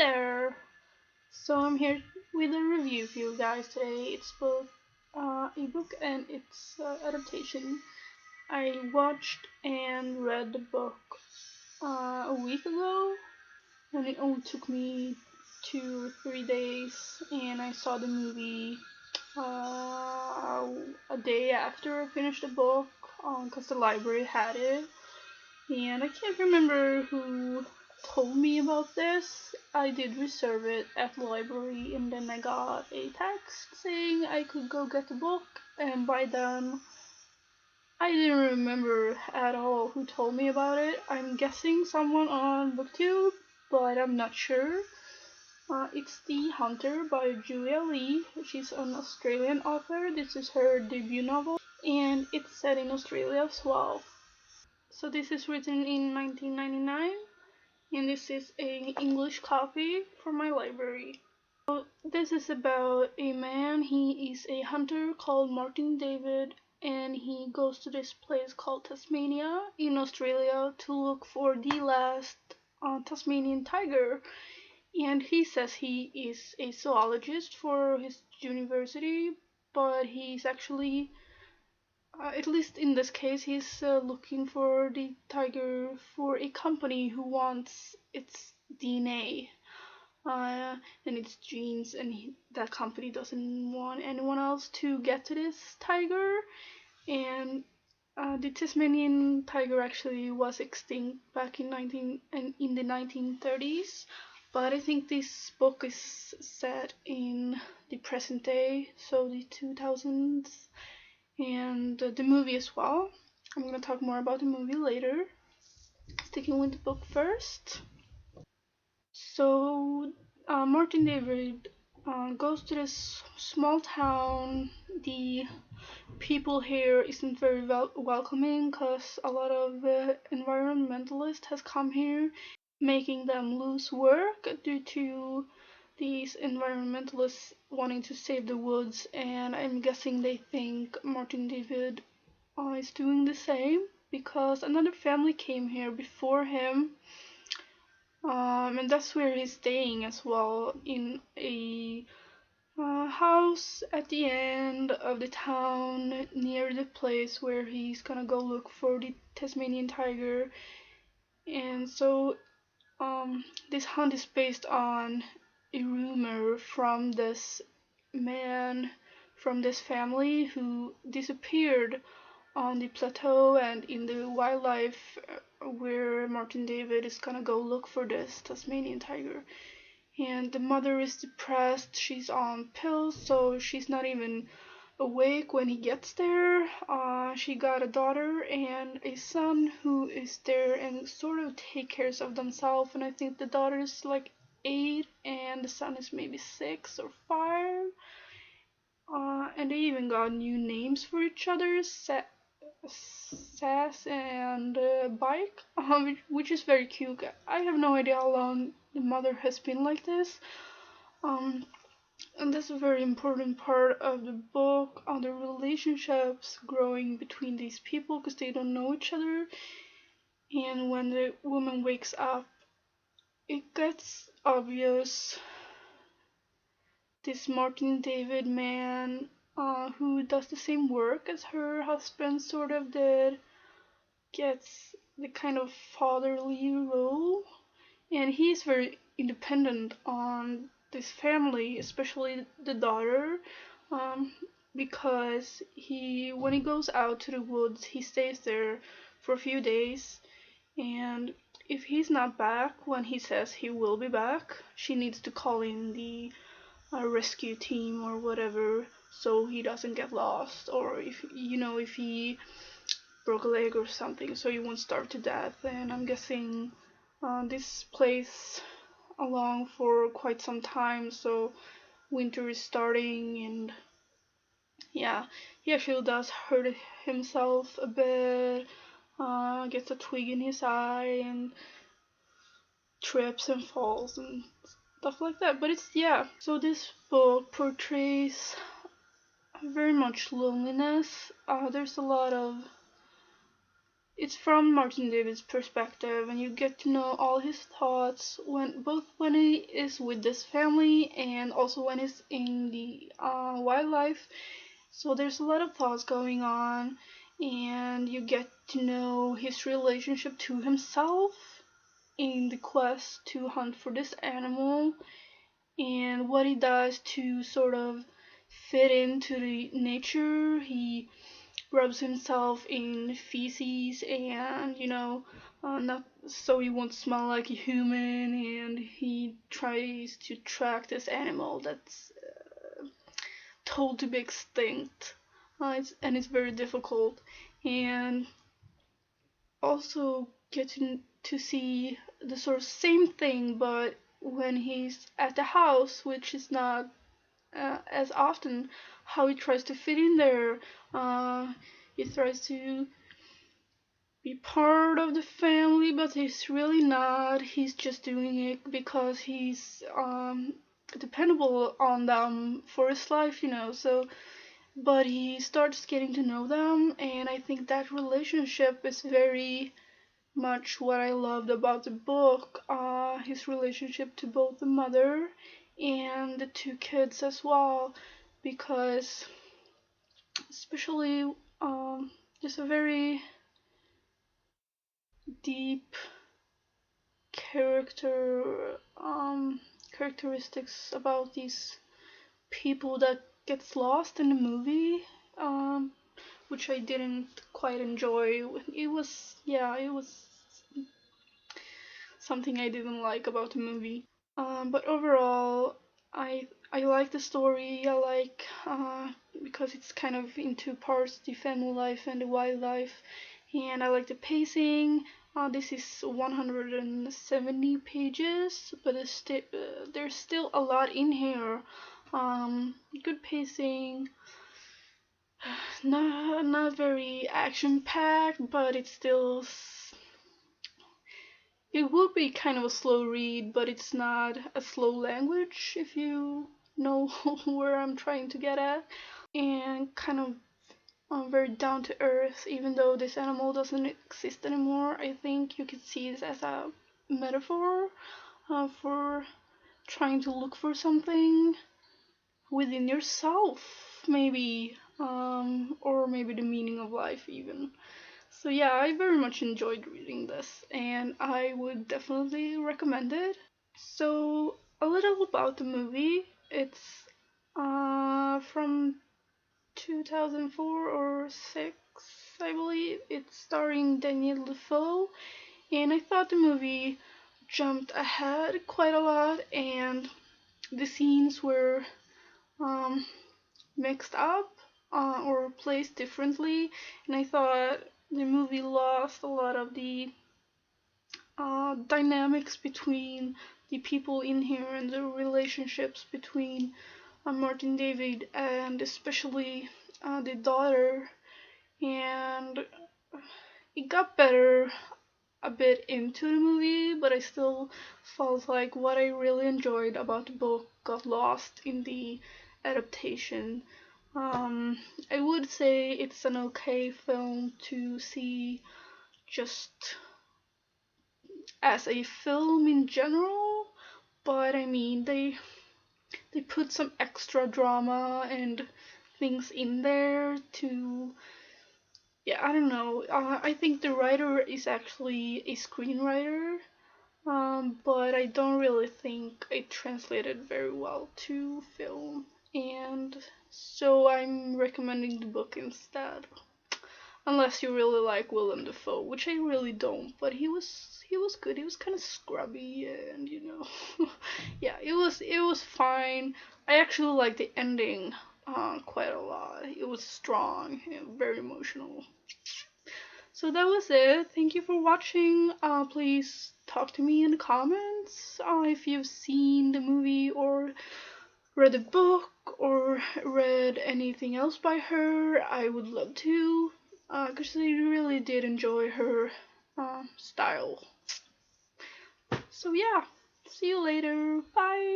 there! So I'm here with a review for you guys today. It's both a book and its adaptation. I watched and read the book a week ago, and it only took me 2 or 3 days, and I saw the movie a day after I finished the book because the library had it. And I can't remember who told me about this. I did reserve it at the library, and then I got a text saying I could go get the book, and by then I didn't remember at all who told me about it. I'm guessing someone on BookTube, but I'm not sure. It's The Hunter by Julia Lee. She's an Australian author. This is her debut novel, and it's set in Australia as well. So this is written in 1999, and this is an English copy from my library. So this is about a man. He is a hunter called Martin David, and he goes to this place called Tasmania in Australia to look for the last Tasmanian tiger. And he says he is a zoologist for his university, but he's actually at least in this case, he's looking for the tiger for a company who wants its DNA and its genes, and that company doesn't want anyone else to get to this tiger. And the Tasmanian tiger actually was extinct back in the 1930s, but I think this book is set in the present day, so the 2000s, and the movie as well. I'm gonna talk more about the movie later. Sticking with the book first. So, Martin David goes to this small town. The people here isn't very welcoming because a lot of environmentalists has come here, making them lose work due to these environmentalists wanting to save the woods, and I'm guessing they think Martin David is doing the same because another family came here before him, and that's where he's staying as well, in a house at the end of the town near the place where he's gonna go look for the Tasmanian tiger. And so this hunt is based on a rumor from this man from this family who disappeared on the plateau and in the wildlife where Martin David is gonna go look for this Tasmanian tiger. And the mother is depressed, she's on pills, so she's not even awake when he gets there. She got a daughter and a son who is there and sort of take care of themselves, and I think the daughter is like 8 and the son is maybe 6 or 5. And they even got new names for each other, Sass and Bike, which is very cute. I have no idea how long the mother has been like this. And that's a very important part of the book, the relationships growing between these people because they don't know each other. And when the woman wakes up, it gets obvious this Martin David man, who does the same work as her husband sort of did, gets the kind of fatherly role, and he's very independent on this family, especially the daughter, um, because when he goes out to the woods, he stays there for a few days, and if he's not back when he says he will be back, she needs to call in the rescue team or whatever so he doesn't get lost, or if he broke a leg or something, so he won't starve to death. And I'm guessing this plays along for quite some time, so winter is starting, and yeah, he actually does hurt himself a bit, gets a twig in his eye and trips and falls and stuff like that. But so this book portrays very much loneliness. There's a lot of it's from Martin David's perspective, and you get to know all his thoughts when he is with this family and also when he's in the wildlife. So there's a lot of thoughts going on, and you get to know his relationship to himself in the quest to hunt for this animal, and what he does to sort of fit into the nature. He rubs himself in feces and, not so he won't smell like a human, and he tries to track this animal that's told to be extinct. And it's very difficult. And also get to see the sort of same thing, but when he's at the house, which is not as often, how he tries to fit in there. He tries to be part of the family, but he's really not. He's just doing it because he's dependable on them for his life, So, but he starts getting to know them, and I think that relationship is very much what I loved about the book. His relationship to both the mother and the two kids as well, because especially there's a very deep characteristics about these people that gets lost in the movie, um, which I didn't quite enjoy. It was something I didn't like about the movie. But overall, I like the story. I like because it's kind of in two parts: the family life and the wildlife, and I like the pacing. This is 170 pages, but there's still a lot in here. Good pacing, not very action packed, but it's still it would be kind of a slow read, but it's not a slow language, if you know where I'm trying to get at. And kind of very down to earth, even though this animal doesn't exist anymore. I think you could see this as a metaphor for trying to look for something within yourself, maybe, or maybe the meaning of life, even. So yeah, I very much enjoyed reading this, and I would definitely recommend it. So a little about the movie. It's from 2004 or 6, I believe. It's starring Daniel Defoe, and I thought the movie jumped ahead quite a lot, and the scenes were um, mixed up or placed differently, and I thought the movie lost a lot of the dynamics between the people in here and the relationships between Martin David and especially the daughter. And it got better a bit into the movie, but I still felt like what I really enjoyed about the book got lost in the adaptation. Um, I would say it's an okay film to see just as a film in general, but I mean they put some extra drama and things in there to, yeah, I don't know. I think the writer is actually a screenwriter, but I don't really think it translated very well to film, and so I'm recommending the book instead. Unless you really like Willem Dafoe, which I really don't, but he was good. He was kind of scrubby, and yeah, it was fine. I actually liked the ending quite a lot. It was strong and very emotional. So that was it. Thank you for watching. Please talk to me in the comments if you've seen the movie or read the book or read anything else by her. I would love to, because I really did enjoy her style. So yeah, see you later. Bye.